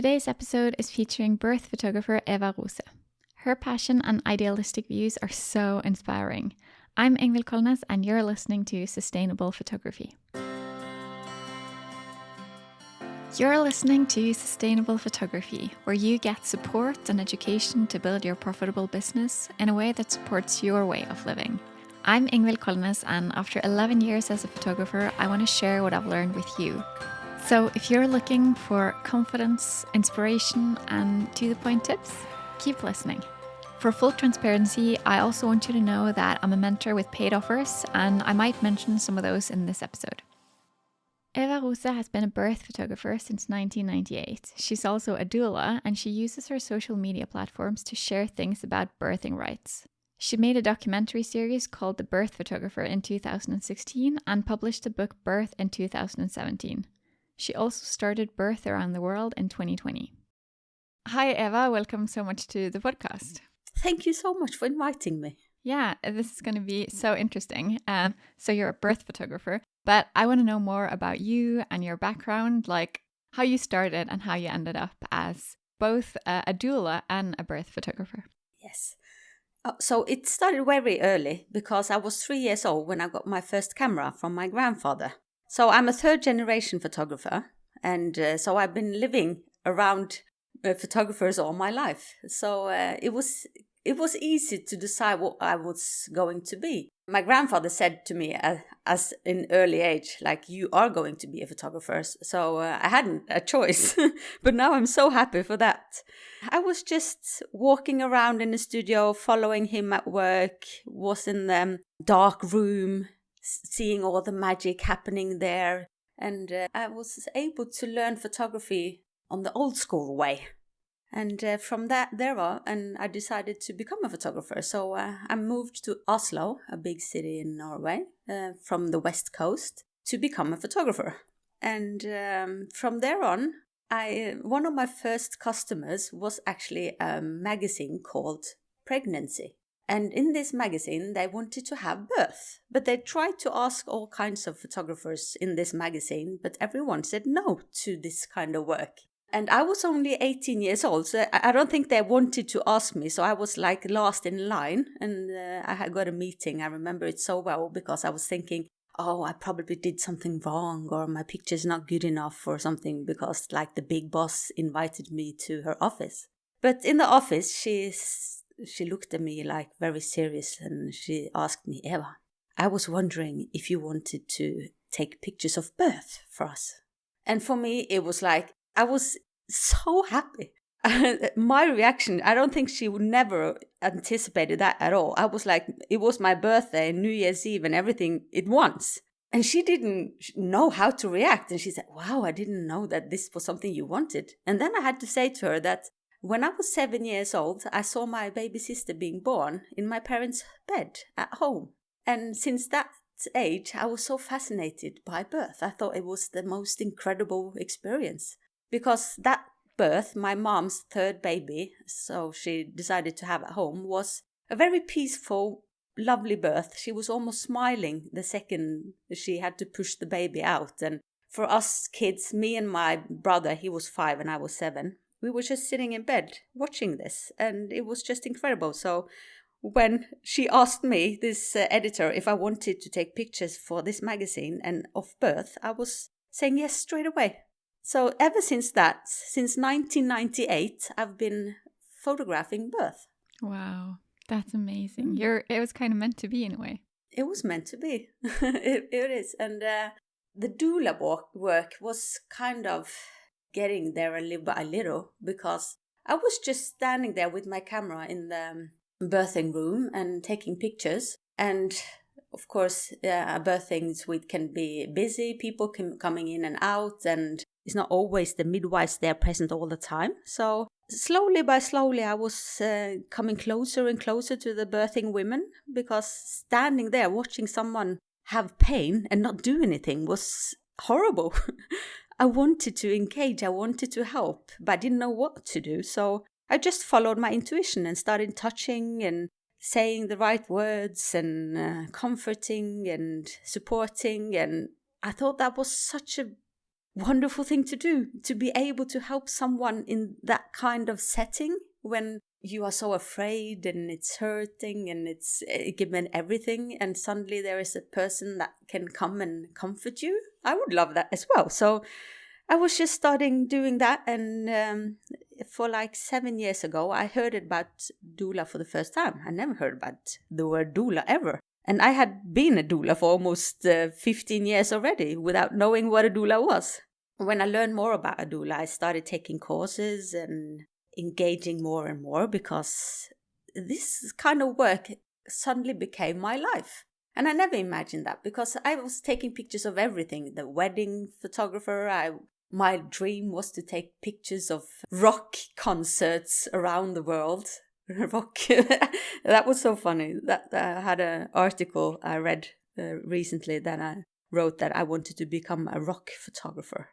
Today's episode is featuring birth photographer Eva Rose. Her passion and idealistic views are so inspiring. I'm Ingvild Kolnes and you're listening to Sustainable Photography. You're listening to Sustainable Photography, where you get support and education to build your profitable business in a way that supports your way of living. I'm Ingvild Kolnes, and after 11 years as a photographer, I want to share what I've learned with you. So if you're looking for confidence, inspiration, and to-the-point tips, keep listening. For full transparency, I also want you to know that I'm a mentor with paid offers, and I might mention some of those in this episode. Eva Rose has been a birth photographer since 1998. She's also a doula, and she uses her social media platforms to share things about birthing rights. She made a documentary series called The Birth Photographer in 2016 and published the book Birth in 2017. She also started Birth Around the World in 2020. Hi Eva, welcome so much to the podcast. Thank you so much for inviting me. Yeah, this is going to be so interesting. So you're a birth photographer, but I want to know more about you and your background, like how you started and how you ended up as both a doula and a birth photographer. Yes. So it started very early because I was 3 years old when I got my first camera from my grandfather. So I'm a third generation photographer, and so I've been living around photographers all my life. So it was easy to decide what I was going to be. My grandfather said to me as in early age, like, you are going to be a photographer. So I hadn't a choice, but now I'm so happy for that. I was just walking around in the studio, following him at work, was in the dark room, seeing all the magic happening there. And I was able to learn photography on the old school way. And from there on, and I decided to become a photographer. So I moved to Oslo, a big city in Norway, from the west coast, to become a photographer. And from there on, one of my first customers was actually a magazine called Pregnancy. And in this magazine, they wanted to have birth. But they tried to ask all kinds of photographers in this magazine, but everyone said no to this kind of work. And I was only 18 years old, so I don't think they wanted to ask me. So I was like last in line, and I had got a meeting. I remember it so well because I was thinking, oh, I probably did something wrong, or my picture's not good enough or something, because like the big boss invited me to her office. But in the office, she looked at me like very serious, and she asked me, Eva, I was wondering if you wanted to take pictures of birth for us. And for me, it was like, I was so happy. My reaction, I don't think she would never anticipated that at all. I was like, it was my birthday, New Year's Eve and everything at once. And she didn't know how to react. And she said, wow, I didn't know that this was something you wanted. And then I had to say to her that when I was 7 years old, I saw my baby sister being born in my parents' bed at home. And since that age, I was so fascinated by birth. I thought it was the most incredible experience. Because that birth, my mom's third baby, so she decided to have at home, was a very peaceful, lovely birth. She was almost smiling the second she had to push the baby out. And for us kids, me and my brother, he was 5 and I was 7, we were just sitting in bed watching this. And it was just incredible. So when she asked me, this editor, if I wanted to take pictures for this magazine and of birth, I was saying yes straight away. So ever since that, since 1998, I've been photographing birth. Wow, that's amazing. It was kind of meant to be in a way. It was meant to be. It is. And the doula work was kind of getting there a little by little, because I was just standing there with my camera in the birthing room and taking pictures. And of course, a birthing suite can be busy, people coming in and out, and it's not always the midwives there present all the time. So slowly by slowly, I was coming closer and closer to the birthing women, because standing there watching someone have pain and not do anything was horrible. I wanted to engage, I wanted to help, but I didn't know what to do. So I just followed my intuition and started touching and saying the right words and comforting and supporting. And I thought that was such a wonderful thing to do, to be able to help someone in that kind of setting when you are so afraid and it's hurting and it's given everything, and suddenly there is a person that can come and comfort you. I would love that as well. So I was just starting doing that, and for like 7 years ago, I heard about doula for the first time. I never heard about the word doula ever. And I had been a doula for almost 15 years already without knowing what a doula was. When I learned more about a doula, I started taking courses and engaging more and more, because this kind of work suddenly became my life. And I never imagined that, because I was taking pictures of everything. The wedding photographer, my dream was to take pictures of rock concerts around the world. Rock. That was so funny. That I had an article I read recently that I wrote that I wanted to become a rock photographer.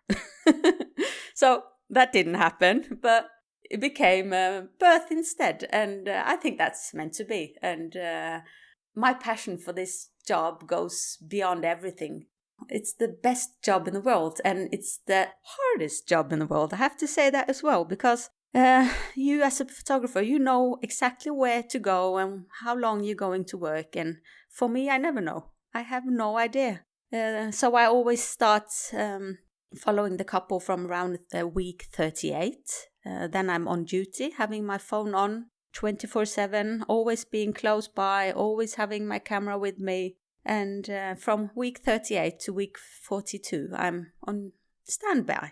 So that didn't happen, but it became birth instead. And I think that's meant to be. And my passion for this job goes beyond everything. It's the best job in the world, and it's the hardest job in the world. I have to say that as well, because you as a photographer, you know exactly where to go and how long you're going to work. And for me, I never know. I have no idea. So I always start following the couple from around week 38. Then I'm on duty, having my phone on 24/7, always being close by, always having my camera with me. And from week 38 to week 42, I'm on standby.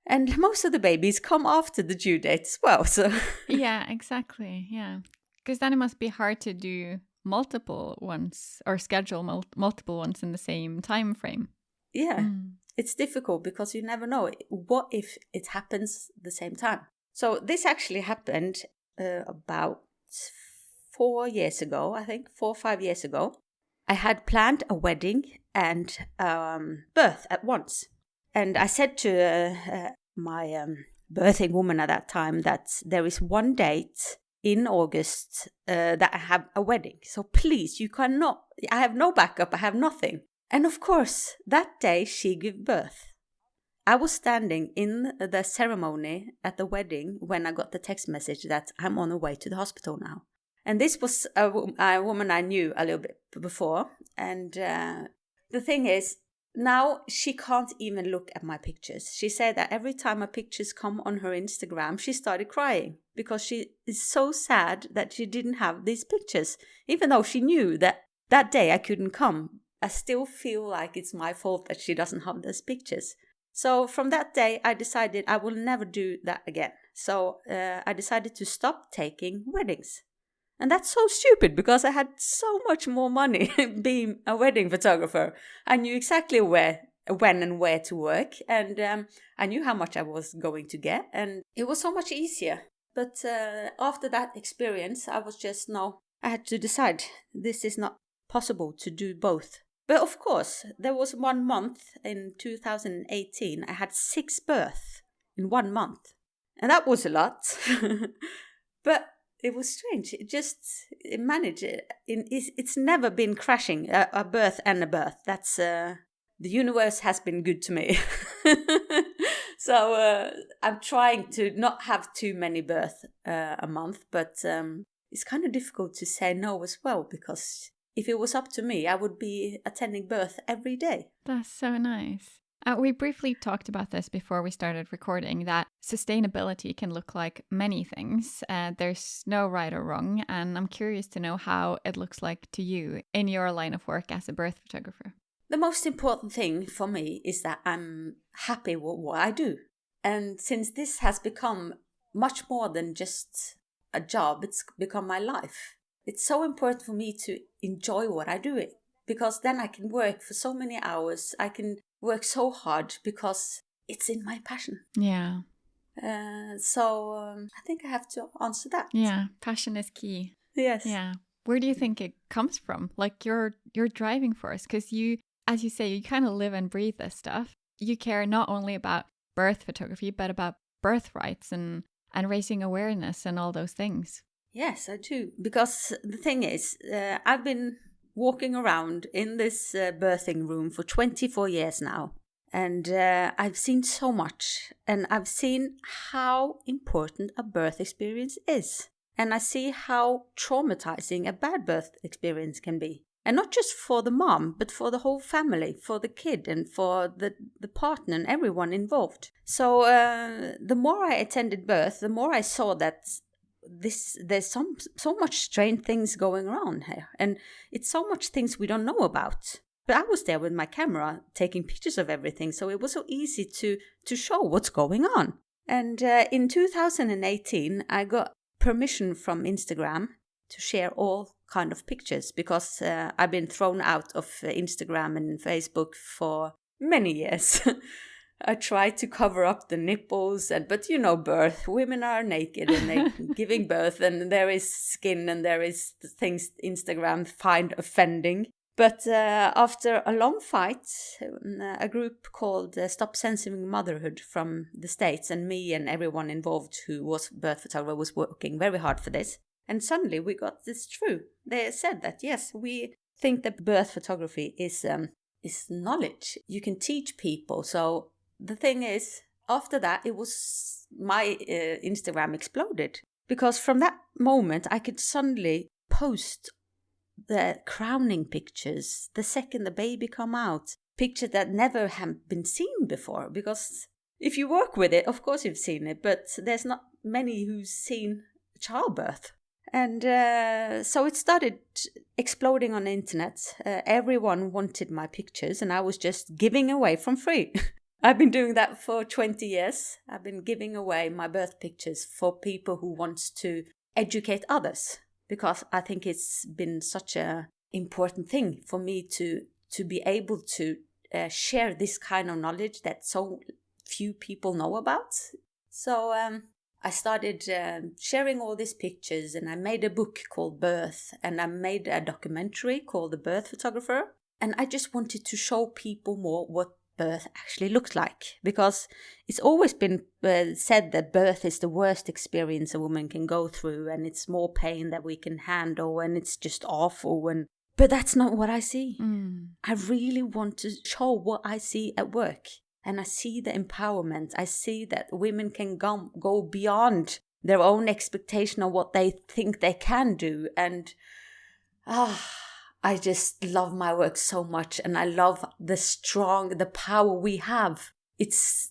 And most of the babies come after the due date as well. So Yeah, exactly. Yeah. Because then it must be hard to do multiple ones or schedule multiple ones in the same time frame. Yeah, it's difficult because you never know. What if it happens the same time? So this actually happened about 4 years ago, I think, 4 or 5 years ago. I had planned a wedding and birth at once. And I said to my birthing woman at that time that there is one date in August that I have a wedding. So please, you cannot, I have no backup, I have nothing. And of course, that day she gave birth. I was standing in the ceremony at the wedding when I got the text message that I'm on the way to the hospital now. And this was a woman I knew a little bit before. And the thing is, now she can't even look at my pictures. She said that every time my pictures come on her Instagram, she started crying because she is so sad that she didn't have these pictures. Even though she knew that that day I couldn't come, I still feel like it's my fault that she doesn't have those pictures. So from that day, I decided I will never do that again. So I decided to stop taking weddings. And that's so stupid because I had so much more money being a wedding photographer. I knew exactly when and where to work, and I knew how much I was going to get, and it was so much easier. But after that experience, I had to decide this is not possible to do both. But of course, there was 1 month in 2018, I had 6 births in 1 month. And that was a lot. But it was strange. It managed. It's never been crashing, a birth and a birth. That's the universe has been good to me. So I'm trying to not have too many births a month, but it's kind of difficult to say no as well, because if it was up to me, I would be attending birth every day. That's so nice. We briefly talked about this before we started recording, that sustainability can look like many things. There's no right or wrong. And I'm curious to know how it looks like to you in your line of work as a birth photographer. The most important thing for me is that I'm happy with what I do. And since this has become much more than just a job, it's become my life. It's so important for me to enjoy what I do, because then I can work for so many hours. I can work so hard because it's in my passion. Yeah. So I think I have to answer that. Yeah, passion is key. Yes. Yeah. Where do you think it comes from? Like your driving force? Because you, as you say, you kind of live and breathe this stuff. You care not only about birth photography, but about birth rights and raising awareness and all those things. Yes, I do. Because the thing is, I've been walking around in this birthing room for 24 years now. And I've seen so much, and I've seen how important a birth experience is. And I see how traumatizing a bad birth experience can be. And not just for the mom, but for the whole family, for the kid, and for the partner and everyone involved. So the more I attended birth, the more I saw that there's so much strange things going on here. And it's so much things we don't know about. But I was there with my camera taking pictures of everything, so it was so easy to show what's going on. And in 2018, I got permission from Instagram to share all kind of pictures, because I've been thrown out of Instagram and Facebook for many years. I tried to cover up the nipples, but birth. Women are naked and they're giving birth, and there is skin and there is things Instagram find offending. But after a long fight, a group called Stop Censoring Motherhood from the States, and me and everyone involved who was birth photographer was working very hard for this. And suddenly we got this through. They said that, yes, we think that birth photography is knowledge. You can teach people. So the thing is, after that, it was my Instagram exploded. Because from that moment, I could suddenly post the crowning pictures, the second the baby come out, pictures that never have been seen before. Because if you work with it, of course you've seen it, but there's not many who've seen childbirth. And so it started exploding on the internet. Everyone wanted my pictures, and I was just giving away from free. I've been doing that for 20 years. I've been giving away my birth pictures for people who want to educate others, because I think it's been such an important thing for me to be able to share this kind of knowledge that so few people know about. So I started sharing all these pictures, and I made a book called Birth, and I made a documentary called The Birth Photographer. And I just wanted to show people more what birth actually looks like, because it's always been said that birth is the worst experience a woman can go through, and it's more pain that we can handle, and it's just awful. But that's not what I see. I really want to show what I see at work. And I see the empowerment. I see that women can go beyond their own expectation of what they think they can do. And I just love my work so much. And I love the power we have. It's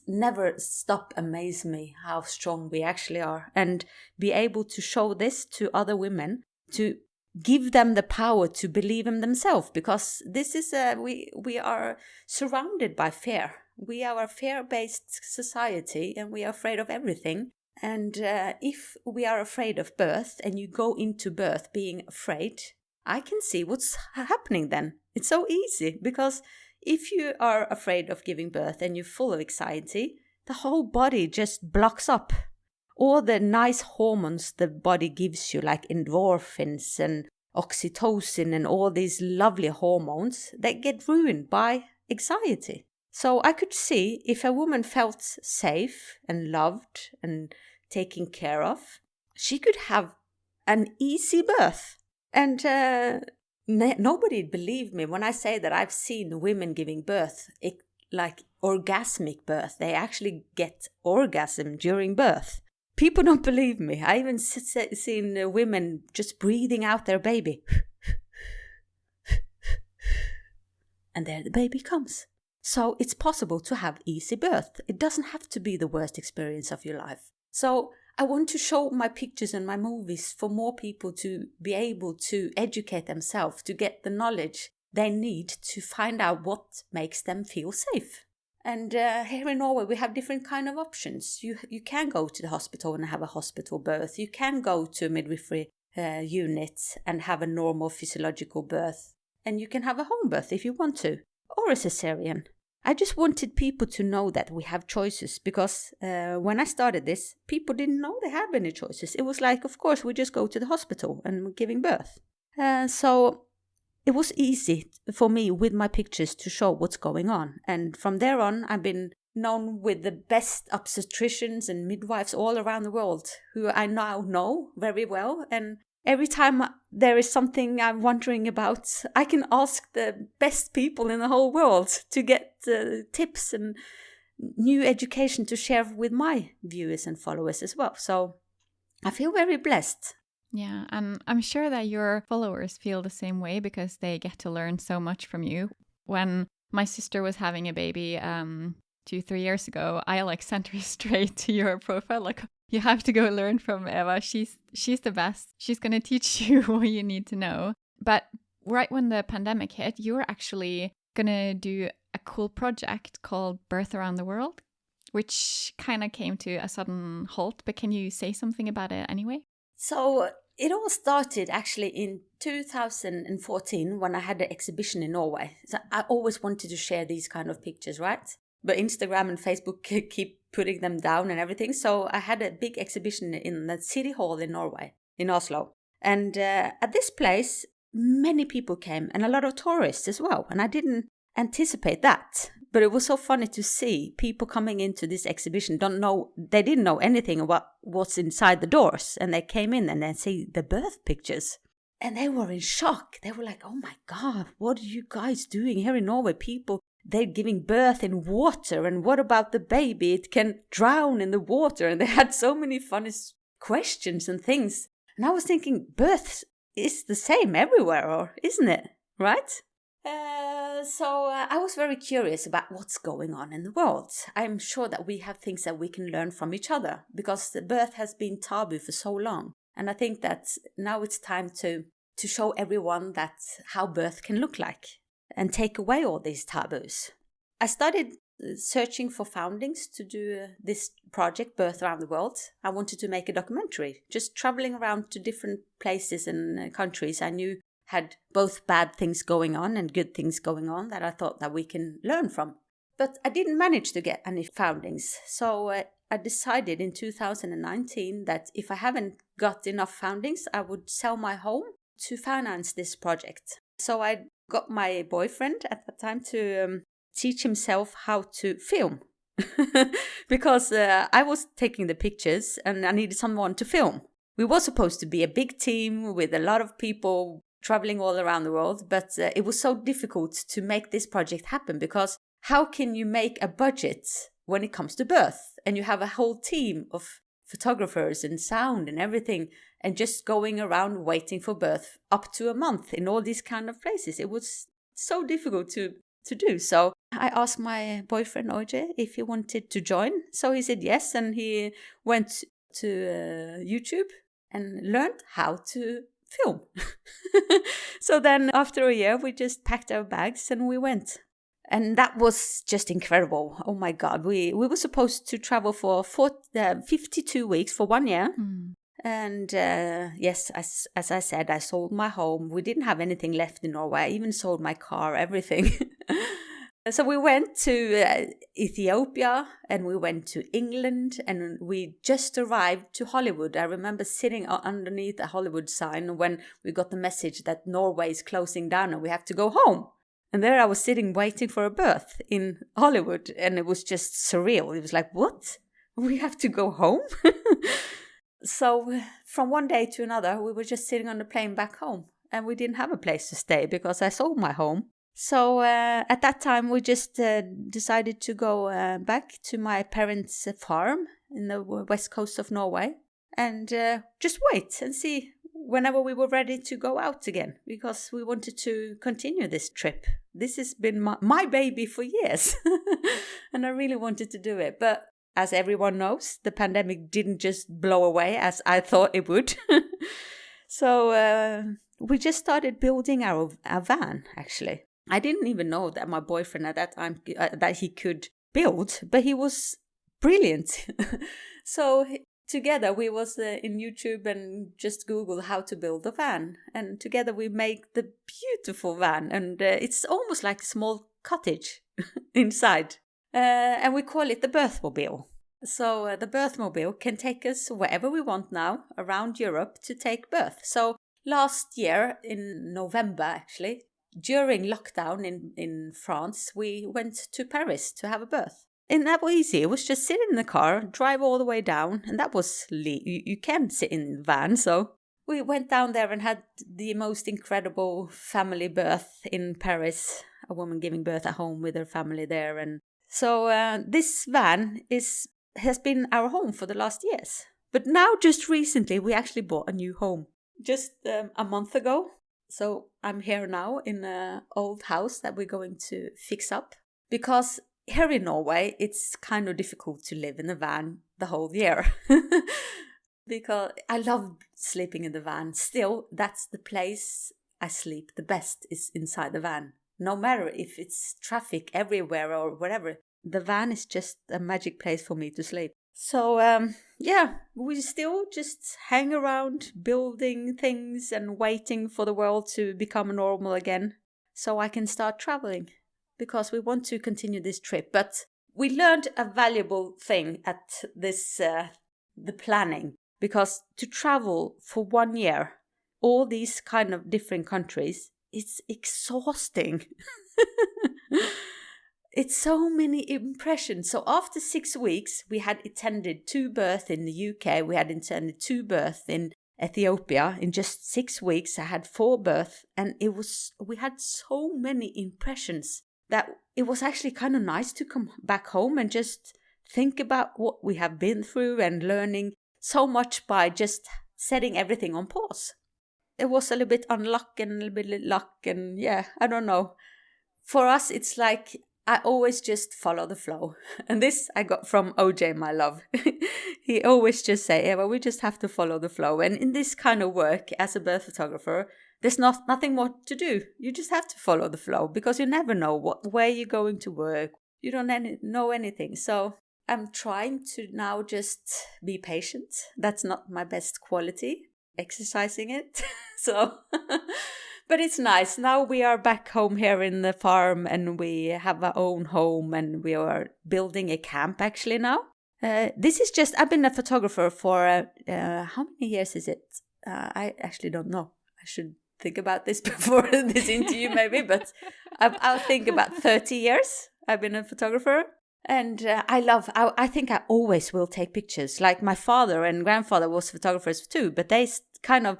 never stop amaze me how strong we actually are. And be able to show this to other women, to give them the power to believe in themselves, because this is we are surrounded by fear. We are a fear-based society, and we are afraid of everything. And if we are afraid of birth, and you go into birth being afraid, I can see what's happening then. It's so easy, because if you are afraid of giving birth and you're full of anxiety, the whole body just blocks up. All the nice hormones the body gives you, like endorphins and oxytocin and all these lovely hormones, they get ruined by anxiety. So I could see if a woman felt safe and loved and taken care of, she could have an easy birth. And nobody believed me when I say that I've seen women giving birth, like orgasmic birth. They actually get orgasm during birth. People don't believe me. I even seen women just breathing out their baby. And there the baby comes. So it's possible to have easy birth. It doesn't have to be the worst experience of your life. So I want to show my pictures and my movies for more people to be able to educate themselves, to get the knowledge they need to find out what makes them feel safe. And here in Norway, we have different kind of options. You can go to the hospital and have a hospital birth. You can go to a midwifery unit and have a normal physiological birth. And you can have a home birth if you want to, or a cesarean. I just wanted people to know that we have choices, because when I started this, people didn't know they had any choices. It was like, of course, we just go to the hospital and we're giving birth. So it was easy for me with my pictures to show what's going on. And from there on, I've been known with the best obstetricians and midwives all around the world, who I now know very well. And every time there is something I'm wondering about, I can ask the best people in the whole world to get tips and new education to share with my viewers and followers as well. So I feel very blessed. Yeah, and I'm sure that your followers feel the same way because they get to learn so much from you. When my sister was having a baby 2-3 years ago, I like sent her straight to your profile. Like, you have to go learn from Eva. She's the best. She's going to teach you what you need to know. But right when the pandemic hit, you were actually going to do a cool project called Birth Around the World, which kind of came to a sudden halt. But can you say something about it anyway? So it all started actually in 2014 when I had an exhibition in Norway. So I always wanted to share these kind of pictures, right? But Instagram and Facebook keep putting them down and everything. So I had a big exhibition in the city hall in Norway, in Oslo. And at this place, many people came and a lot of tourists as well. And I didn't anticipate that. But it was so funny to see people coming into this exhibition, they didn't know anything about what's inside the doors. And they came in and they see the birth pictures. And they were in shock. They were like, oh my God, what are you guys doing here in Norway? People, they're giving birth in water. And what about the baby? It can drown in the water. And they had so many funny questions and things. And I was thinking, birth is the same everywhere, or isn't it? Right? So I was very curious about what's going on in the world. I'm sure that we have things that we can learn from each other because the birth has been taboo for so long. And I think that now it's time to show everyone that how birth can look like and take away all these taboos. I started searching for foundings to do this project, Birth Around the World. I wanted to make a documentary, just traveling around to different places and countries I knew had both bad things going on and good things going on that I thought that we can learn from. But I didn't manage to get any foundings. So I decided in 2019 that if I haven't got enough foundings, I would sell my home to finance this project. So I got my boyfriend at that time to teach himself how to film. Because I was taking the pictures and I needed someone to film. We were supposed to be a big team with a lot of people traveling all around the world, but it was so difficult to make this project happen because how can you make a budget when it comes to birth and you have a whole team of photographers and sound and everything and just going around waiting for birth up to a month in all these kind of places? It was so difficult to do. So I asked my boyfriend Oje if he wanted to join. So he said yes, and he went to YouTube and learned how to film. So then after a year, we just packed our bags and we went. And that was just incredible. Oh my God. We were supposed to travel for 52 weeks for 1 year. Mm. And yes, as I said, I sold my home. We didn't have anything left in Norway. I even sold my car, everything. So we went to Ethiopia and we went to England and we just arrived to Hollywood. I remember sitting underneath a Hollywood sign when we got the message that Norway is closing down and we have to go home. And there I was sitting waiting for a birth in Hollywood and it was just surreal. It was like, what? We have to go home? So from one day to another, we were just sitting on the plane back home and we didn't have a place to stay because I sold my home. So at that time, we just decided to go back to my parents' farm in the west coast of Norway and just wait and see whenever we were ready to go out again because we wanted to continue this trip. This has been my baby for years and I really wanted to do it. But as everyone knows, the pandemic didn't just blow away as I thought it would. So we just started building our van, actually. I didn't even know that my boyfriend at that time, that he could build, but he was brilliant. So together we was in YouTube and just Google how to build a van. And together we make the beautiful van. And it's almost like a small cottage inside. And we call it the Birthmobile. So the Birthmobile can take us wherever we want now around Europe to take birth. So last year in November, actually, during lockdown in France, we went to Paris to have a birth. And that was easy. It was just sit in the car, drive all the way down. And that was, you can sit in the van. So we went down there and had the most incredible family birth in Paris. A woman giving birth at home with her family there, and so this van has been our home for the last years. But now, just recently, we actually bought a new home just a month ago. So I'm here now in an old house that we're going to fix up, because here in Norway it's kind of difficult to live in a van the whole year. Because I love sleeping in the van. Still, that's the place I sleep the best, is inside the van. No matter if it's traffic everywhere or whatever, the van is just a magic place for me to sleep. So, we still just hang around building things and waiting for the world to become normal again so I can start traveling, because we want to continue this trip. But we learned a valuable thing at this, the planning. Because to travel for 1 year, all these kind of different countries, it's exhausting. It's so many impressions. So after 6 weeks, we had attended 2 births in the UK. We had attended 2 births in Ethiopia. In just 6 weeks, I had 4 births. And we had so many impressions that it was actually kind of nice to come back home and just think about what we have been through and learning so much by just setting everything on pause. It was a little bit unluck and a little bit luck, and I don't know. For us, it's like I always just follow the flow. And this I got from OJ, my love. He always just say, we just have to follow the flow. And in this kind of work as a birth photographer, there's nothing more to do. You just have to follow the flow, because you never know where you're going to work. You don't know anything. So I'm trying to now just be patient. That's not my best quality, exercising it. So, but it's nice. Now we are back home here in the farm, and we have our own home, and we are building a camp actually now. This is just, I've been a photographer for, how many years is it? I actually don't know. I should think about this before this interview maybe, but I'll think about 30 years I've been a photographer. And I think I always will take pictures. Like my father and grandfather was photographers too, but they kind of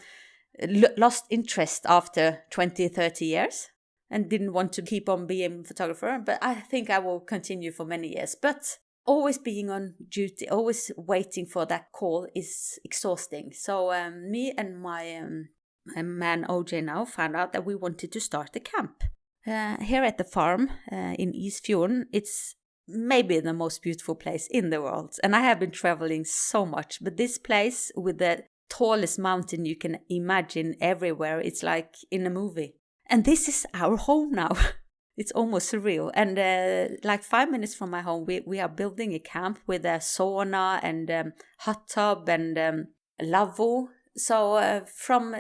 lost interest after 20, 30 years and didn't want to keep on being a photographer. But I think I will continue for many years. But always being on duty, always waiting for that call is exhausting. So me and my man OJ now found out that we wanted to start a camp. Here at the farm in East Fjorden, it's maybe the most beautiful place in the world. And I have been traveling so much, but this place with the tallest mountain you can imagine everywhere, it's like in a movie. And this is our home now. It's almost surreal. And like 5 minutes from my home, we are building a camp with a sauna and hot tub and lavabo. So from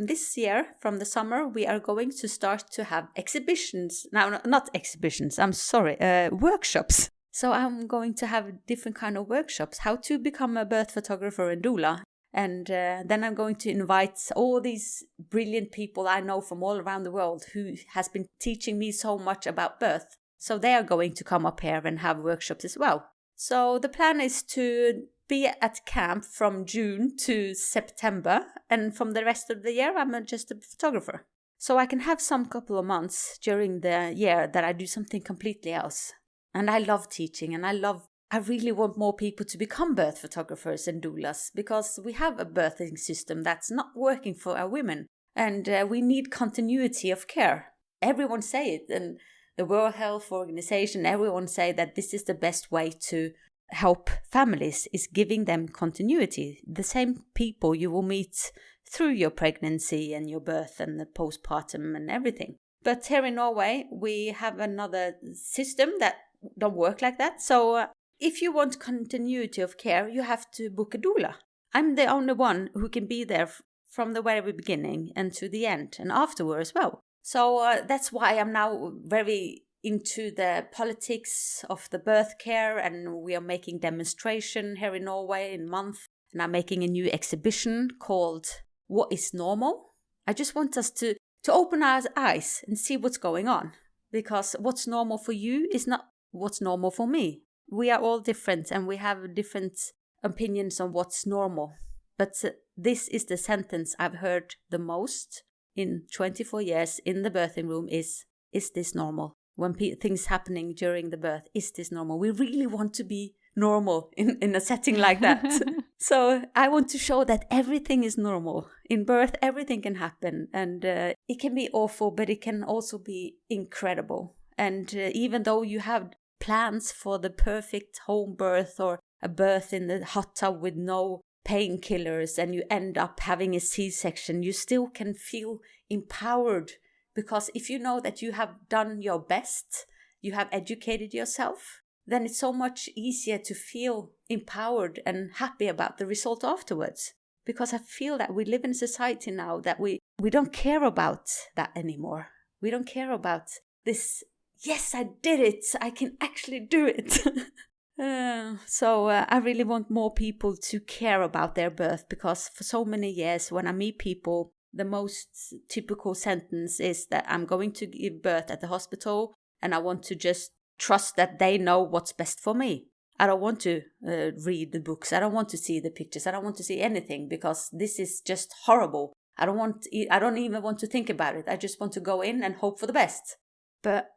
this year, from the summer, we are going to start to have exhibitions. No, not exhibitions, I'm sorry, workshops. So I'm going to have different kind of workshops, how to become a birth photographer and doula. And then I'm going to invite all these brilliant people I know from all around the world who has been teaching me so much about birth. So they are going to come up here and have workshops as well. So the plan is to be at camp from June to September, and from the rest of the year I'm just a photographer. So I can have some couple of months during the year that I do something completely else. And I love teaching, and I really want more people to become birth photographers and doulas, because we have a birthing system that's not working for our women, and we need continuity of care. Everyone say it, and the World Health Organization, everyone say that this is the best way to help families, is giving them continuity. The same people you will meet through your pregnancy and your birth and the postpartum and everything. But here in Norway, we have another system that don't work like that. So if you want continuity of care, you have to book a doula. I'm the only one who can be there from the very beginning and to the end and afterward as well. So that's why I'm now very into the politics of the birth care, and we are making demonstration here in Norway in a month, and I'm making a new exhibition called What is Normal? I just want us to open our eyes and see what's going on, because what's normal for you is not what's normal for me. We are all different, and we have different opinions on what's normal. But this is the sentence I've heard the most in 24 years in the birthing room is this normal? When things happening during the birth, is this normal? We really want to be normal in a setting like that. So I want to show that everything is normal. In birth, everything can happen. And it can be awful, but it can also be incredible. And even though you have plans for the perfect home birth or a birth in the hot tub with no painkillers and you end up having a C-section, you still can feel empowered. Because if you know that you have done your best, you have educated yourself, then it's so much easier to feel empowered and happy about the result afterwards. Because I feel that we live in a society now that we don't care about that anymore. We don't care about this, yes, I did it, I can actually do it. So I really want more people to care about their birth, because for so many years when I meet people, the most typical sentence is that I'm going to give birth at the hospital and I want to just trust that they know what's best for me. I don't want to read the books. I don't want to see the pictures. I don't want to see anything because this is just horrible. I don't even want to think about it. I just want to go in and hope for the best. But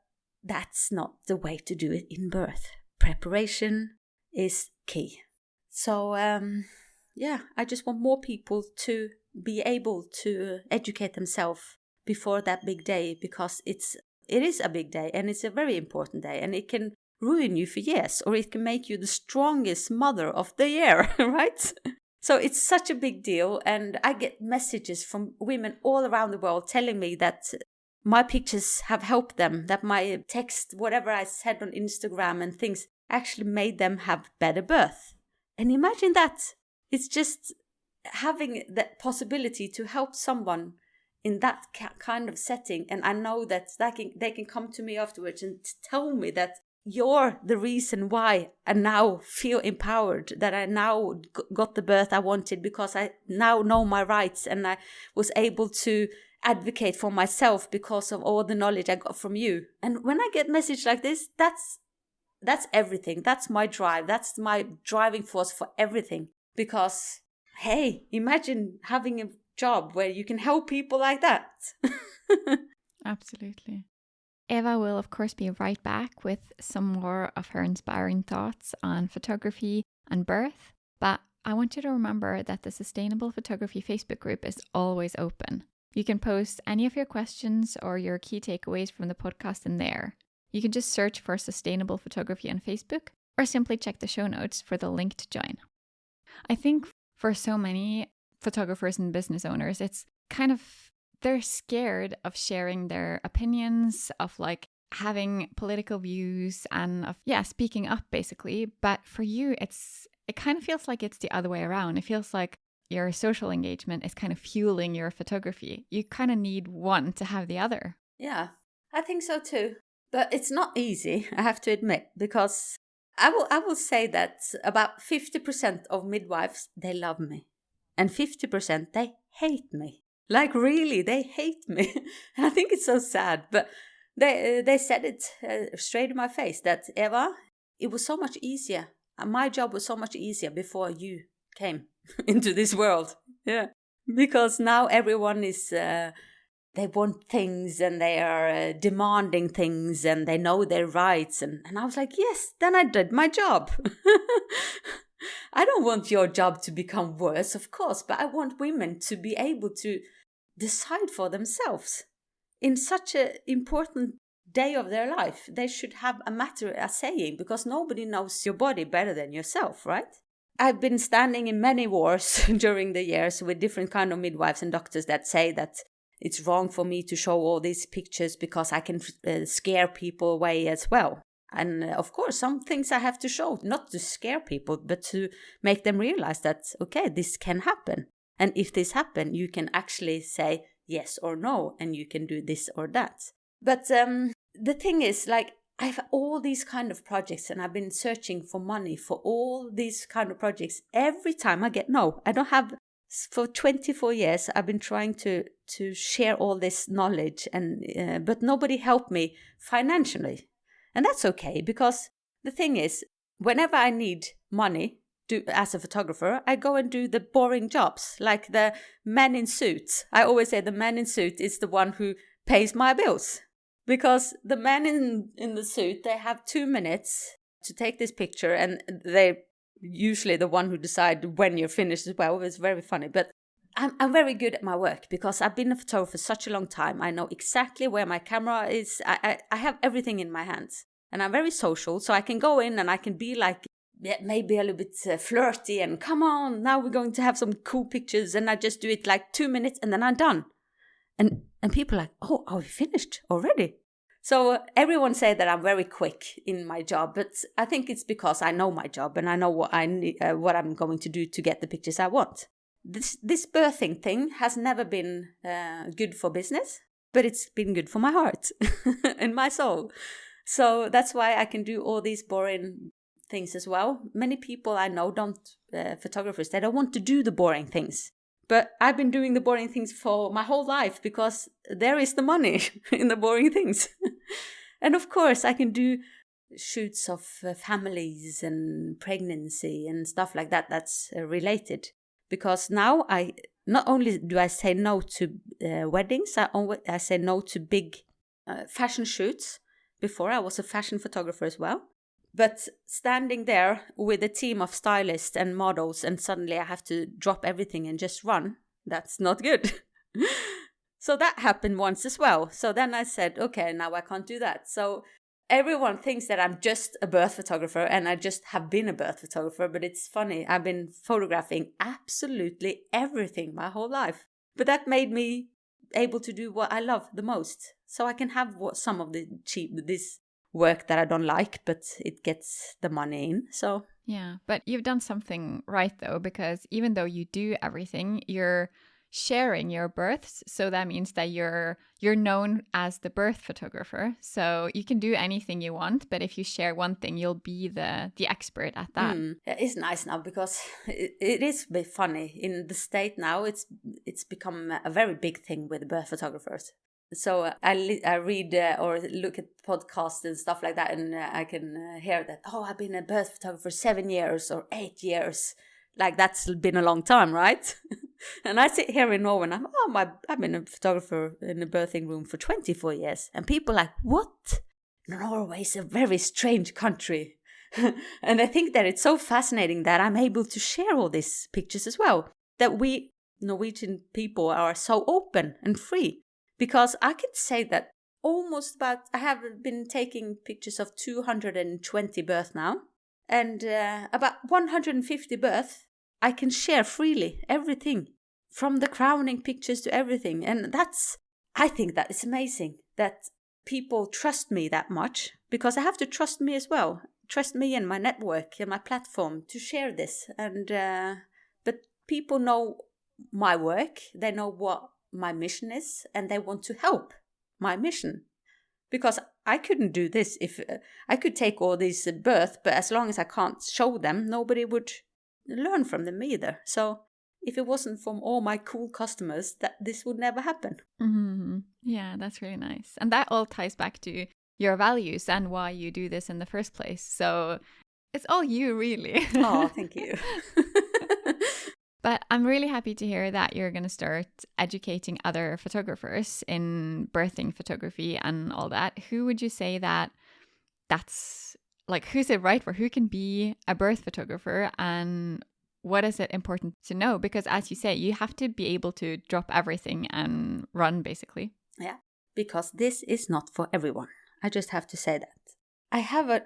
that's not the way to do it in birth. Preparation is key. So, I just want more people to be able to educate themselves before that big day, because it is a big day and it's a very important day, and it can ruin you for years, or it can make you the strongest mother of the year, right? So it's such a big deal, and I get messages from women all around the world telling me that my pictures have helped them, that my text, whatever I said on Instagram and things, actually made them have better birth. And imagine that. It's just having that possibility to help someone in that kind of setting. And I know that they can come to me afterwards and tell me that you're the reason why I now feel empowered, that I now got the birth I wanted, because I now know my rights and I was able to advocate for myself because of all the knowledge I got from you. And when I get messages like this, that's everything. That's my drive. That's my driving force for everything. Because, hey, imagine having a job where you can help people like that. Absolutely. Eva will, of course, be right back with some more of her inspiring thoughts on photography and birth. But I want you to remember that the Sustainable Photography Facebook group is always open. You can post any of your questions or your key takeaways from the podcast in there. You can just search for Sustainable Photography on Facebook, or simply check the show notes for the link to join. I think for so many photographers and business owners, it's kind of, they're scared of sharing their opinions, of like having political views and of, speaking up basically. But for you, it kind of feels like it's the other way around. It feels like your social engagement is kind of fueling your photography. You kind of need one to have the other. Yeah, I think so too. But it's not easy, I have to admit, because I will say that about 50% of midwives, they love me. And 50% they hate me. Like really, they hate me. And I think it's so sad. But they said it straight in my face that, Eva, it was so much easier. My job was so much easier before you came into this world. Yeah. Because now everyone is... they want things and they are demanding things and they know their rights. And I was like, yes, then I did my job. I don't want your job to become worse, of course, but I want women to be able to decide for themselves. In such an important day of their life, they should have a saying, because nobody knows your body better than yourself, right? I've been standing in many wars during the years with different kind of midwives and doctors that say that it's wrong for me to show all these pictures because I can scare people away as well. And of course, some things I have to show, not to scare people, but to make them realize that, okay, this can happen. And if this happens, you can actually say yes or no, and you can do this or that. But the thing is, like, I have all these kind of projects and I've been searching for money for all these kind of projects. Every time I get no, I don't have... For 24 years, I've been trying to share all this knowledge, and but nobody helped me financially. And that's okay, because the thing is, whenever I need money do as a photographer. I go and do the boring jobs, like the man in suits. I always say the man in suit is the one who pays my bills. Because the man in the suit, they have 2 minutes to take this picture, and they usually the one who decide when you're finished as well. It's very funny, but I'm very good at my work because I've been a photographer for such a long time. I know exactly where my camera is. I have everything in my hands, and I'm very social, so I can go in and I can be like, maybe a little bit flirty and come on, now we're going to have some cool pictures, and I just do it like 2 minutes and then I'm done. And people are like, oh, are we finished already? So everyone say that I'm very quick in my job, but I think it's because I know my job and I know what what I'm going to do to get the pictures I want. This birthing thing has never been good for business, but it's been good for my heart and my soul. So that's why I can do all these boring things as well. Many people I know photographers, they don't want to do the boring things. But I've been doing the boring things for my whole life because there is the money in the boring things. And of course, I can do shoots of families and pregnancy and stuff like that that's related. Because now not only do I say no to weddings, I say no to big fashion shoots. Before, I was a fashion photographer as well. But standing there with a team of stylists and models and suddenly I have to drop everything and just run, that's not good. So that happened once as well. So then I said, okay, now I can't do that. So everyone thinks that I'm just a birth photographer and I just have been a birth photographer. But it's funny, I've been photographing absolutely everything my whole life. But that made me able to do what I love the most. So I can have some of this work that I don't like, but it gets the money in. So yeah, but you've done something right though, because even though you do everything, you're sharing your births, so that means that you're known as the birth photographer. So you can do anything you want, but if you share one thing, you'll be the expert at that. It's nice now because it is a bit funny in the state now. It's become a very big thing with birth photographers. So I read or look at podcasts and stuff like that, and I can hear that, oh, I've been a birth photographer for 7 years or 8 years. Like, that's been a long time, right? And I sit here in Norway and I've been a photographer in a birthing room for 24 years. And people are like, what? Norway is a very strange country. And I think that it's so fascinating that I'm able to share all these pictures as well. That we Norwegian people are so open and free. Because I could say that I have been taking pictures of 220 births now. And about 150 births, I can share freely everything. From the crowning pictures to everything. And I think that is amazing. That people trust me that much. Because I have to trust me as well. Trust me and my network and my platform to share this. And but people know my work. They know what my mission is, and they want to help my mission. Because I couldn't do this if I could take all these births, but as long as I can't show them, nobody would learn from them either. So if it wasn't from all my cool customers, that this would never happen. Mm-hmm. Yeah, that's really nice. And that all ties back to your values and why you do this in the first place. So it's all you, really. Oh, thank you. But I'm really happy to hear that you're going to start educating other photographers in birthing photography and all that. Who would you say that's like, who's it right for? Who can be a birth photographer, and what is it important to know? Because as you say, you have to be able to drop everything and run, basically. Yeah, because this is not for everyone. I just have to say that. I have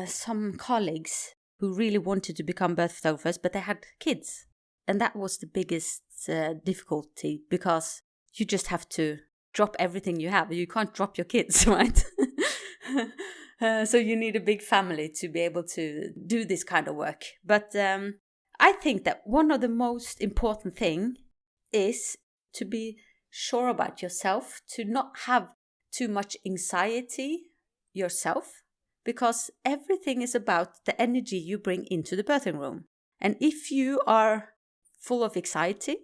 some colleagues who really wanted to become birth photographers, but they had kids. And that was the biggest difficulty, because you just have to drop everything you have. You can't drop your kids, right? So you need a big family to be able to do this kind of work. But I think that one of the most important thing is to be sure about yourself, to not have too much anxiety yourself, because everything is about the energy you bring into the birthing room. And if you are full of anxiety,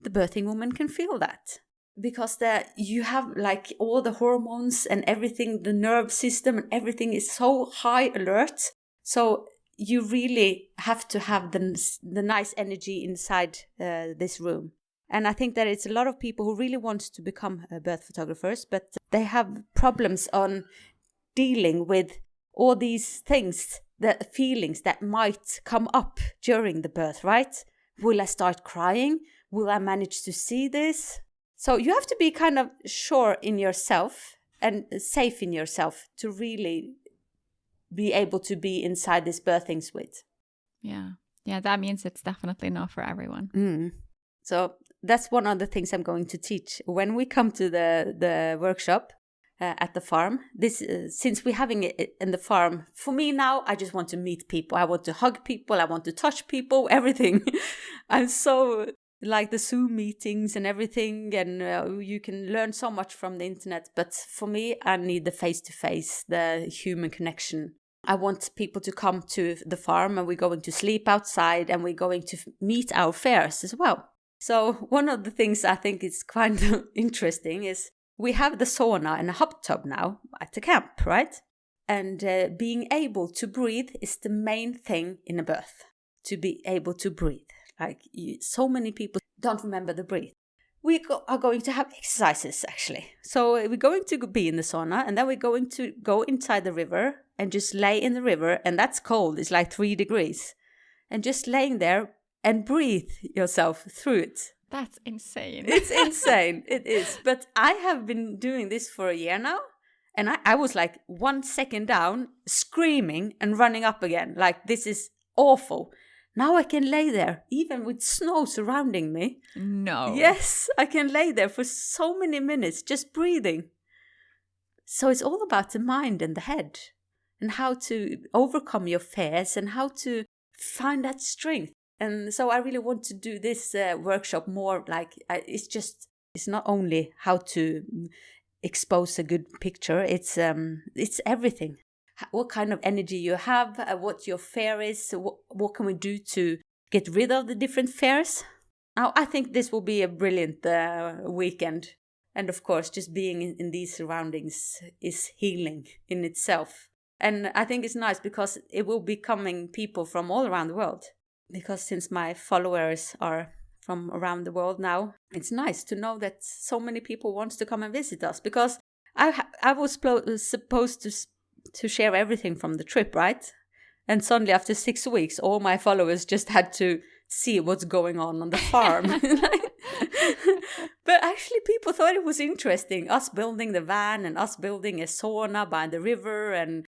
the birthing woman can feel that. Because you have like all the hormones and everything, the nerve system and everything is so high alert. So you really have to have the nice energy inside this room. And I think that it's a lot of people who really want to become birth photographers, but they have problems on dealing with all these things, the feelings that might come up during the birth, right? Will I start crying? Will I manage to see this? So you have to be kind of sure in yourself and safe in yourself to really be able to be inside this birthing suite. Yeah, that means it's definitely not for everyone. So that's one of the things I'm going to teach when we come to the workshop at the farm. This since we're having it in the farm, for me now, I just want to meet people. I want to hug people. I want to touch people, everything. I'm so like the Zoom meetings and everything, and you can learn so much from the internet. But for me, I need the face-to-face, the human connection. I want people to come to the farm, and we're going to sleep outside, and we're going to meet our fairs as well. So one of the things I think is quite interesting is we have the sauna and a hot tub now at the camp, right? And being able to breathe is the main thing in a birth, to be able to breathe. Like so many people don't remember the breathe. We are going to have exercises, actually. So we're going to be in the sauna, and then we're going to go inside the river and just lay in the river. And that's cold. It's like 3 degrees. And just laying there and breathe yourself through it. That's insane. It's insane. It is. But I have been doing this for a year now. And I was like 1 second down, screaming and running up again. Like, this is awful. Now I can lay there, even with snow surrounding me. No. Yes, I can lay there for so many minutes, just breathing. So it's all about the mind and the head, and how to overcome your fears and how to find that strength. And so I really want to do this workshop more like, it's not only how to expose a good picture, it's everything. What kind of energy you have, what your fear is, what can we do to get rid of the different fears? Now, I think this will be a brilliant weekend. And of course, just being in these surroundings is healing in itself. And I think it's nice because it will be coming people from all around the world. Because since my followers are from around the world now, it's nice to know that so many people want to come and visit us. Because I was supposed to share everything from the trip, right? And suddenly after 6 weeks, all my followers just had to see what's going on the farm. But actually people thought it was interesting, us building the van and us building a sauna by the river. And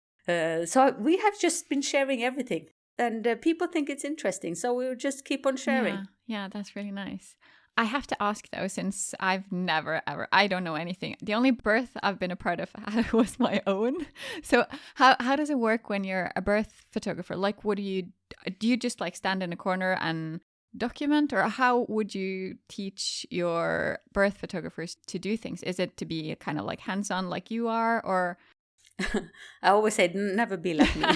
so we have just been sharing everything. And people think it's interesting, so we'll just keep on sharing. Yeah, that's really nice. I have to ask though, since I've never ever, I don't know anything. The only birth I've been a part of was my own. So how does it work when you're a birth photographer? Like, do you just like stand in a corner and document, or how would you teach your birth photographers to do things? Is it to be kind of like hands-on like you are, or? I always say never be like me.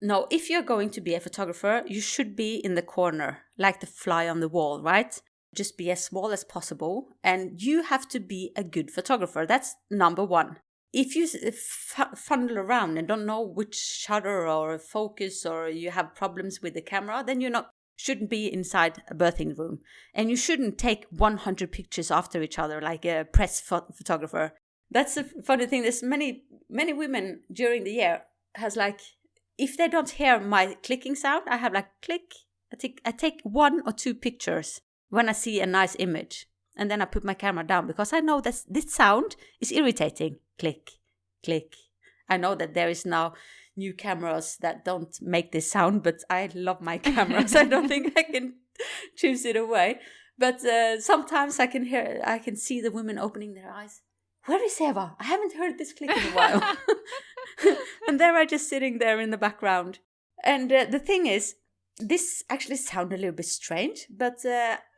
No, if you're going to be a photographer, you should be in the corner, like the fly on the wall, right? Just be as small as possible. And you have to be a good photographer. That's number one. If you funnel around and don't know which shutter or focus, or you have problems with the camera, then you shouldn't be inside a birthing room. And you shouldn't take 100 pictures after each other like a press photographer. That's a funny thing. There's many women during the year has like, if they don't hear my clicking sound, I have like click. I take 1 or 2 pictures when I see a nice image. And then I put my camera down because I know that this sound is irritating. Click, click. I know that there is now new cameras that don't make this sound, but I love my cameras. I don't think I can choose it away. But sometimes I can see the women opening their eyes. Where is Eva? I haven't heard this click in a while. And there I just sitting there in the background. And the thing is, this actually sounds a little bit strange, but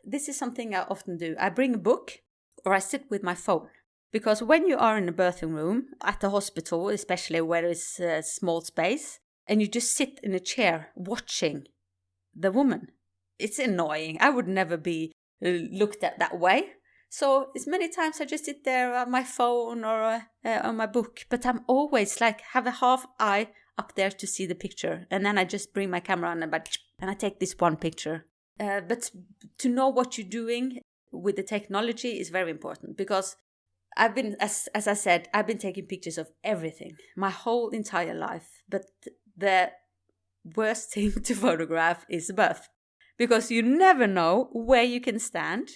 this is something I often do. I bring a book or I sit with my phone. Because when you are in a birthing room, at the hospital, especially where it's a small space, and you just sit in a chair watching the woman, it's annoying. I would never be looked at that way. So as many times I just sit there on my phone or on my book, but I'm always like have a half eye up there to see the picture. And then I just bring my camera on and I take this one picture. But to know what you're doing with the technology is very important, because I've been, as I said, I've been taking pictures of everything my whole entire life. But the worst thing to photograph is birth, because you never know where you can stand.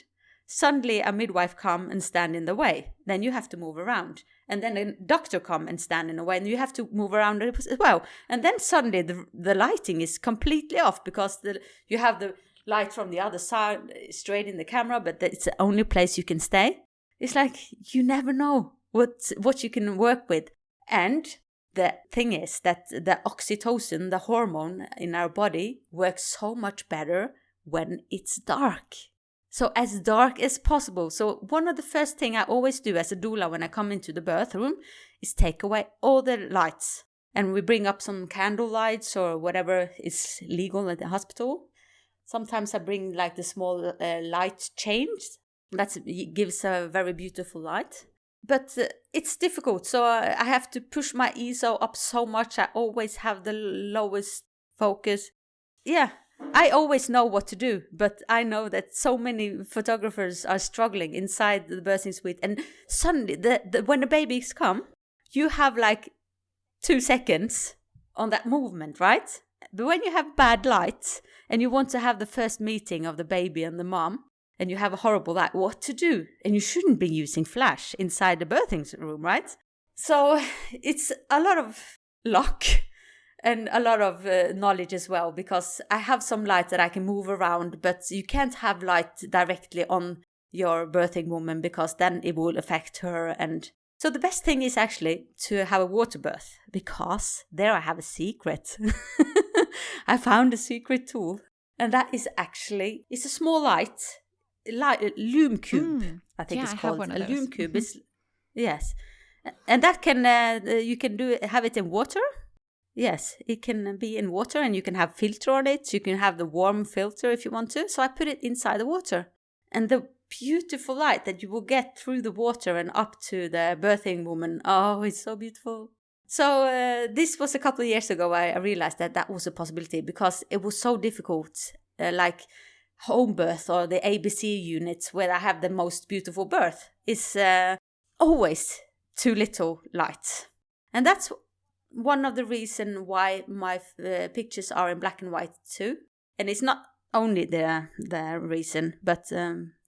Suddenly a midwife come and stand in the way, then you have to move around, and then a doctor come and stand in the way, and you have to move around as well. And then suddenly the lighting is completely off, because you have the light from the other side straight in the camera, but it's the only place you can stay. It's like you never know what you can work with. And the thing is that the oxytocin, the hormone in our body, works so much better when it's dark. So as dark as possible. So one of the first things I always do as a doula when I come into the birth room is take away all the lights. And we bring up some candle lights or whatever is legal at the hospital. Sometimes I bring like the small light chains. That gives a very beautiful light. But it's difficult. So I have to push my ISO up so much. I always have the lowest focus. Yeah. I always know what to do, but I know that so many photographers are struggling inside the birthing suite. And suddenly, when the babies come, you have like 2 seconds on that movement, right? But when you have bad light and you want to have the first meeting of the baby and the mom, and you have a horrible light, what to do? And you shouldn't be using flash inside the birthing room, right? So it's a lot of luck. And a lot of knowledge as well, because I have some light that I can move around, but you can't have light directly on your birthing woman, because then it will affect her. And so the best thing is actually to have a water birth, because there I have a secret. I found a secret tool, and that is actually, it's a small light lume cube. I think it's called a lume cube. Yes, and that can you can have it in water. Yes, it can be in water, and you can have filter on it. You can have the warm filter if you want to. So I put it inside the water. And the beautiful light that you will get through the water and up to the birthing woman. Oh, it's so beautiful. So this was a couple of years ago. I realized that was a possibility, because it was so difficult, like home birth or the ABC units where I have the most beautiful birth is always too little light. And that's one of the reasons why my pictures are in black and white too. And it's not only the reason, but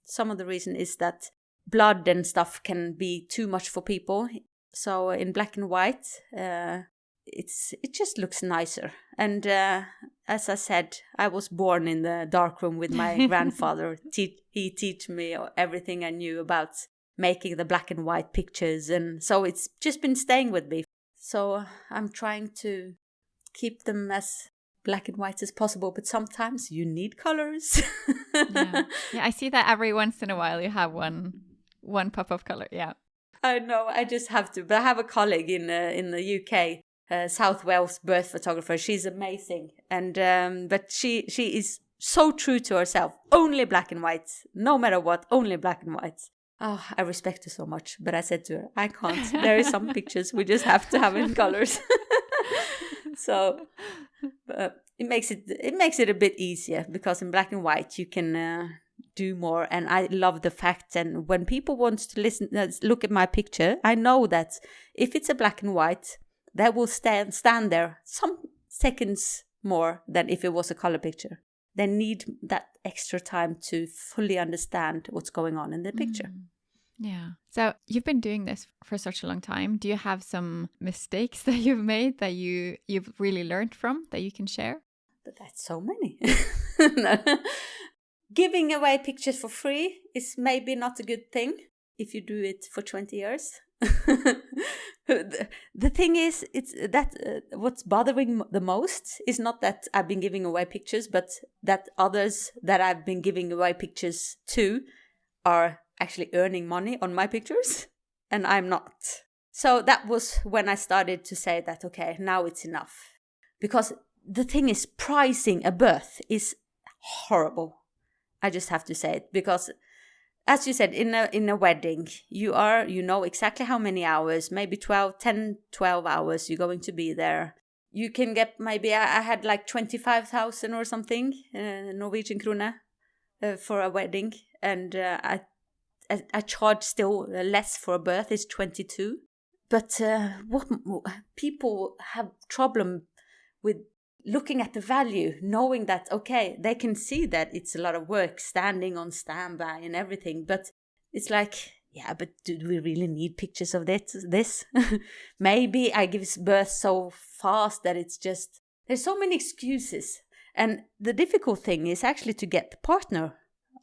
some of the reason is that blood and stuff can be too much for people. So in black and white, it just looks nicer. And as I said, I was born in the dark room with my grandfather. He taught me everything I knew about making the black and white pictures. And so it's just been staying with me. So I'm trying to keep them as black and white as possible, but sometimes you need colors. Yeah, I see that every once in a while you have one pop of color. Yeah, I know. I just have to. But I have a colleague in the UK, South Wales birth photographer. She's amazing, and but she is so true to herself. Only black and white, no matter what. Only black and white. Oh, I respect her so much. But I said to her, I can't. There is some pictures we just have to have in colors. So it makes it a bit easier, because in black and white you can do more. And I love the fact that when people want to look at my picture, I know that if it's a black and white, that will stand there some seconds more than if it was a color picture. They need that extra time to fully understand what's going on in the picture. Yeah. So you've been doing this for such a long time. Do you have some mistakes that you've made that you've really learned from that you can share? But that's so many. Giving away pictures for free is maybe not a good thing if you do it for 20 years. The thing is, it's that what's bothering the most is not that I've been giving away pictures, but that others that I've been giving away pictures to are actually earning money on my pictures, and I'm not. So that was when I started to say that, okay, now it's enough. Because the thing is, pricing a birth is horrible. I just have to say it, because as you said, in a wedding, you know exactly how many hours, maybe 12 hours you're going to be there. You can get, maybe I had like 25,000 or something, Norwegian krone, for a wedding. And I charge still less for a birth, it's 22. But what people have problem with looking at the value, knowing that, okay, they can see that it's a lot of work standing on standby and everything. But it's like, yeah, but do we really need pictures of this? Maybe I give birth so fast that it's just, there's so many excuses. And the difficult thing is actually to get the partner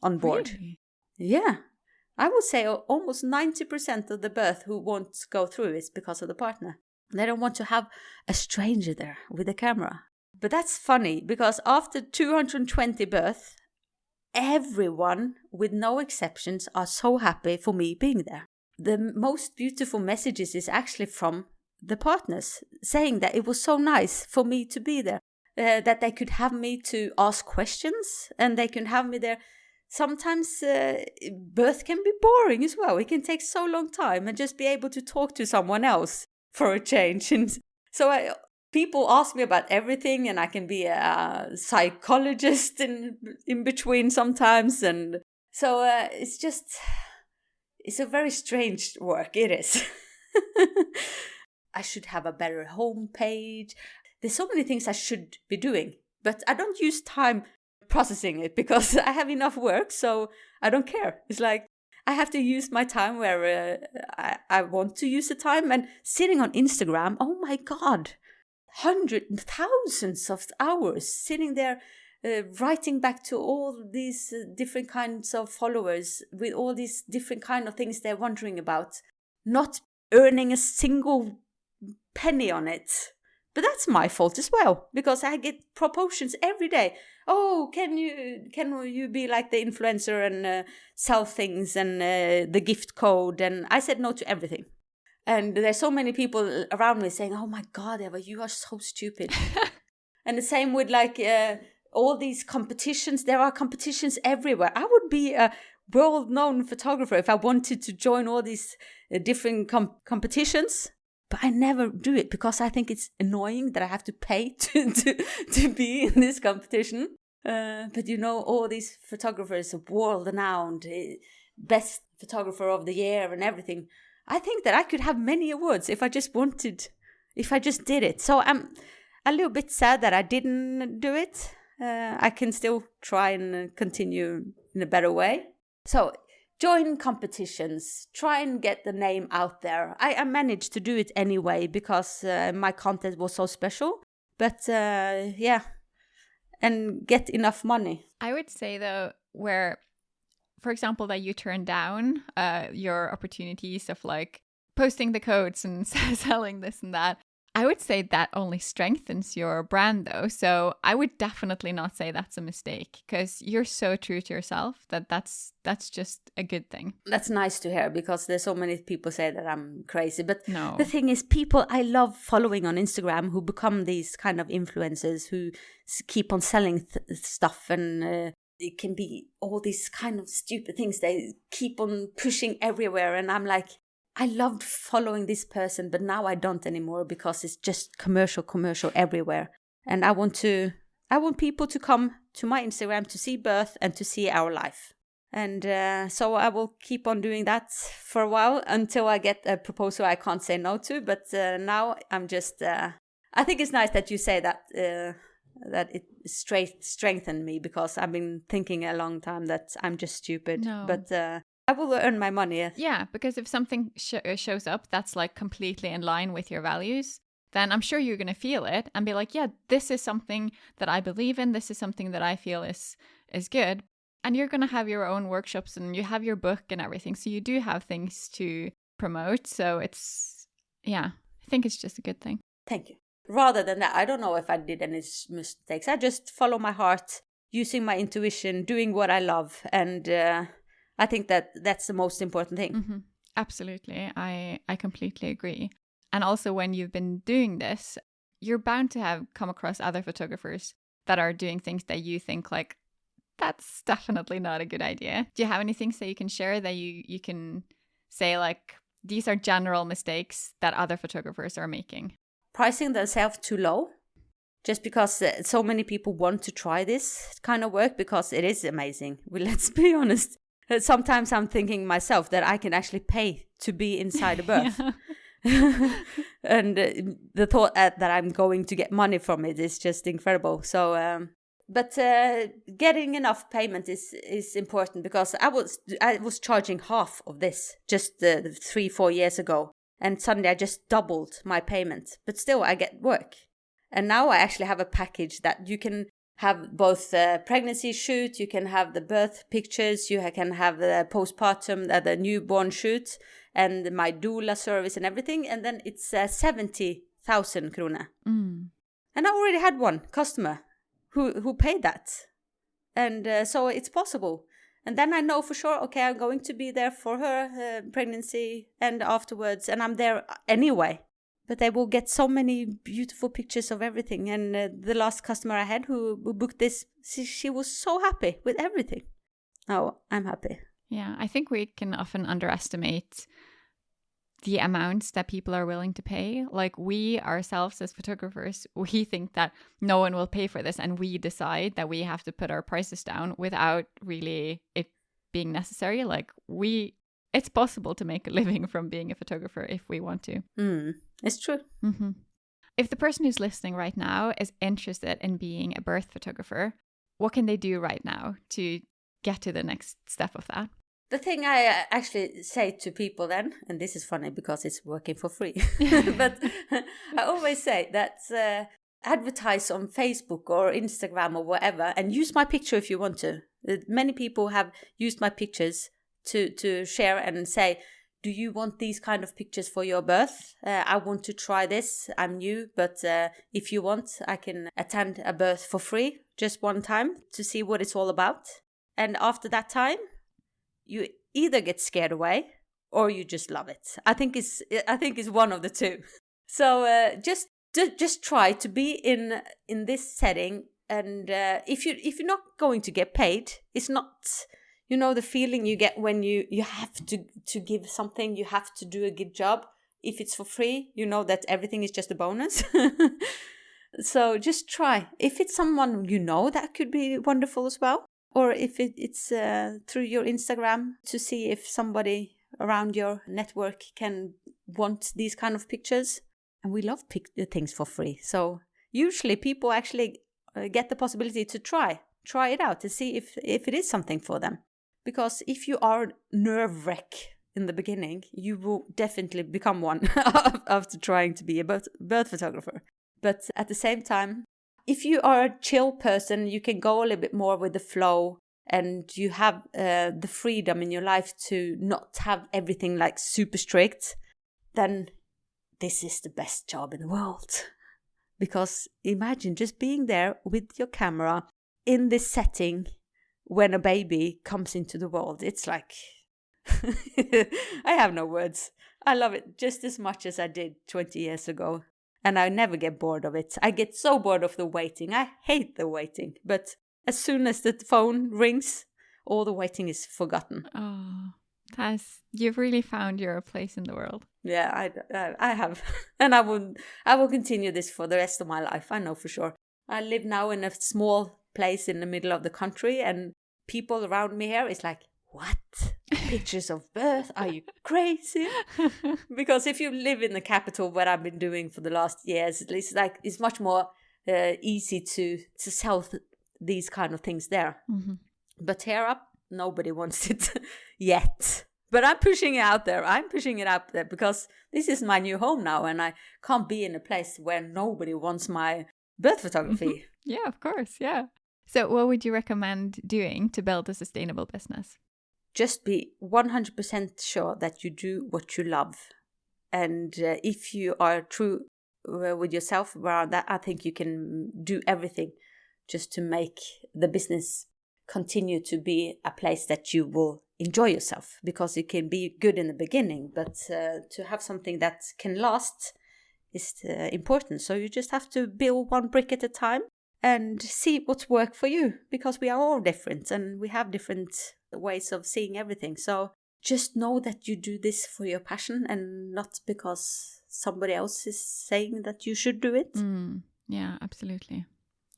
on board. Really? Yeah. I would say almost 90% of the birth who won't go through is because of the partner. They don't want to have a stranger there with a camera. But that's funny, because after 220 births, everyone, with no exceptions, are so happy for me being there. The most beautiful messages is actually from the partners, saying that it was so nice for me to be there, that they could have me to ask questions, and they can have me there. Sometimes birth can be boring as well. It can take so long time, and just be able to talk to someone else for a change. And so people ask me about everything, and I can be a psychologist in between sometimes. And so it's a very strange work. It is. I should have a better homepage. There's so many things I should be doing, but I don't use time processing it because I have enough work, so I don't care. It's like I have to use my time where I want to use the time. And sitting on Instagram, oh my God, hundreds and thousands of hours sitting there, writing back to all these different kinds of followers with all these different kind of things they're wondering about, not earning a single penny on it. But that's my fault as well, because I get promotions every day. Oh, can you be like the influencer and sell things and the gift code? And I said no to everything. And there's so many people around me saying, oh my God, Eva, you are so stupid. And the same with like all these competitions. There are competitions everywhere. I would be a world-known photographer if I wanted to join all these different competitions. But I never do it because I think it's annoying that I have to pay to be in this competition. But you know, all these photographers are world-renowned, best photographer of the year and everything. I think that I could have many awards if I just did it. So I'm a little bit sad that I didn't do it. I can still try and continue in a better way. So join competitions, try and get the name out there. I managed to do it anyway because my content was so special. But yeah, and get enough money. I would say though, where, for example, that you turn down your opportunities of like posting the codes and selling this and that, I would say that only strengthens your brand though. So I would definitely not say that's a mistake, because you're so true to yourself that that's just a good thing. That's nice to hear, because there's so many people say that I'm crazy. But no. The thing is, people I love following on Instagram who become these kind of influencers who keep on selling stuff, and it can be all these kind of stupid things they keep on pushing everywhere. And I'm like, I loved following this person, but now I don't anymore because it's just commercial everywhere. And I want people to come to my Instagram to see birth and to see our life. And so I will keep on doing that for a while until I get a proposal I can't say no to. But now I'm just, I think it's nice that you say that, that it strengthened me, because I've been thinking a long time that I'm just stupid. No. But I will earn my money. Yeah, because if something shows up that's like completely in line with your values, then I'm sure you're going to feel it and be like, yeah, this is something that I believe in. This is something that I feel is good. And you're going to have your own workshops and you have your book and everything. So you do have things to promote. So it's, yeah, I think it's just a good thing. Thank you. Rather than that, I don't know if I did any mistakes. I just follow my heart, using my intuition, doing what I love. And I think that that's the most important thing. Mm-hmm. Absolutely. I completely agree. And also when you've been doing this, you're bound to have come across other photographers that are doing things that you think like, That's definitely not a good idea. Do you have any things that you can share that you can say, like, these are general mistakes that other photographers are making? Pricing themselves too low, just because so many people want to try this kind of work because it is amazing. Well, let's be honest. Sometimes I'm thinking myself that I can actually pay to be inside a birth. And the thought that I'm going to get money from it is just incredible. So, but getting enough payment is important, because I was charging half of this just 3-4 years ago, and suddenly I just doubled my payment. But still, I get work, and now I actually have a package that you can have both pregnancy shoot, you can have the birth pictures, you can have the postpartum, the newborn shoot, and my doula service and everything, and then it's 70,000 kroner. And I already had one customer who paid that, and so it's possible. And then I know for sure, okay, I'm going to be there for her pregnancy and afterwards, and I'm there anyway. But they will get so many beautiful pictures of everything. And the last customer I had who booked this, she was so happy with everything. Oh, I'm happy. Yeah, I think we can often underestimate the amounts that people are willing to pay. Like, we ourselves as photographers, we think that no one will pay for this, and we decide that we have to put our prices down without really it being necessary. Like, it's possible to make a living from being a photographer if we want to. It's true. Mm-hmm. If the person who's listening right now is interested in being a birth photographer, what can they do right now to get to the next step of that? The thing I actually say to people then, and this is funny because it's working for free, but I always say that advertise on Facebook or Instagram or whatever, and use my picture if you want to. Many people have used my pictures to share and say, do you want these kind of pictures for your birth? I want to try this. I'm new, but if you want, I can attend a birth for free just one time to see what it's all about. And after that time, you either get scared away or you just love it. I think it's one of the two. So just try to be in this setting, and if you're not going to get paid, it's not. You know the feeling you get when you have to give something, you have to do a good job. If it's for free, you know that everything is just a bonus. So just try. If it's someone you know, that could be wonderful as well. Or if it's through your Instagram, to see if somebody around your network can want these kind of pictures. And we love things for free. So usually people actually get the possibility to try it out to see if it is something for them. Because if you are nerve-wreck in the beginning, you will definitely become one after trying to be a birth photographer. But at the same time, if you are a chill person, you can go a little bit more with the flow, and you have the freedom in your life to not have everything like super strict, then this is the best job in the world. Because imagine just being there with your camera in this setting when a baby comes into the world. It's like, I have no words. I love it just as much as I did 20 years ago. And I never get bored of it. I get so bored of the waiting. I hate the waiting. But as soon as the phone rings, all the waiting is forgotten. Oh, you've really found your place in the world. Yeah, I have. And I will continue this for the rest of my life. I know for sure. I live now in a small place in the middle of the country, and people around me here is like, what? Pictures of birth? Are you crazy? Because if you live in the capital, what I've been doing for the last years, at least, like, it's much more easy to sell these kind of things there. Mm-hmm. But here up, nobody wants it yet. But I'm pushing it out there. Because this is my new home now, and I can't be in a place where nobody wants my birth photography. Yeah, of course. Yeah. So what would you recommend doing to build a sustainable business? Just be 100% sure that you do what you love. And if you are true with yourself around that, I think you can do everything just to make the business continue to be a place that you will enjoy yourself. Because it can be good in the beginning, but to have something that can last is important. So you just have to build one brick at a time. and see what's worked for you, because we are all different and we have different ways of seeing everything. So just know that you do this for your passion and not because somebody else is saying that you should do it. Yeah, absolutely.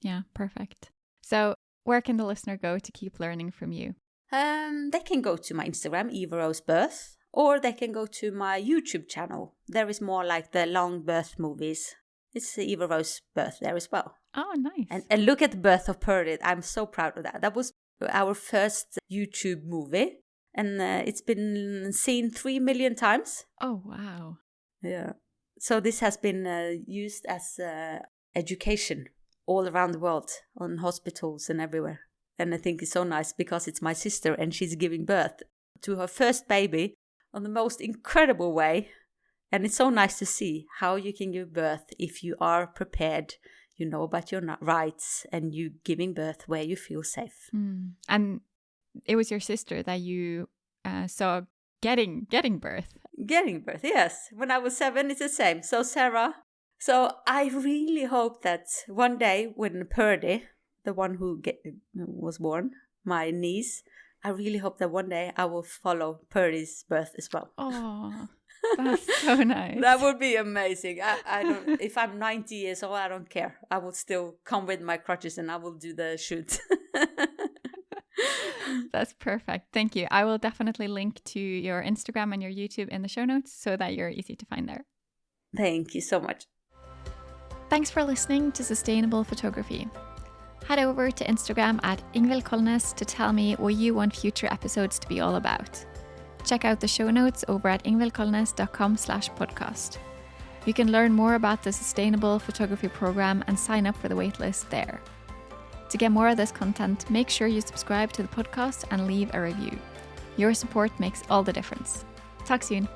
Yeah, perfect. So where can the listener go to keep learning from you? They can go to my Instagram, Eva Rose Birth, or they can go to my YouTube channel. There is more like the long birth movies. It's Eva Rose Birth there as well. Oh, nice. And look at the birth of Purdy. I'm so proud of that. That was our first YouTube movie. And it's been seen 3 million times. Oh, wow. Yeah. So this has been used as education all around the world, on hospitals and everywhere. And I think it's so nice because it's my sister and she's giving birth to her first baby on the most incredible way. And it's so nice to see how you can give birth if you are prepared, you know about your rights, and you giving birth where you feel safe. And it was your sister that you saw getting birth. Getting birth, yes. When I was 7, it's the same. So Sarah. So I really hope that one day when Purdy, the one who was born, my niece, I really hope that one day I will follow Purdy's birth as well. Oh, that's so nice. That would be amazing. I don't. If I'm 90 years old, I don't care. I will still come with my crutches and I will do the shoot. That's perfect. Thank you. I will definitely link to your Instagram and your YouTube in the show notes so that you're easy to find there. Thank you so much. Thanks for listening to Sustainable Photography. Head over to Instagram at Ingvild Kolnes to tell me what you want future episodes to be all about. Check out the show notes over at ingvildkolnes.com/podcast. You can learn more about the Sustainable Photography program and sign up for the waitlist there. To get more of this content, make sure you subscribe to the podcast and leave a review. Your support makes all the difference. Talk soon.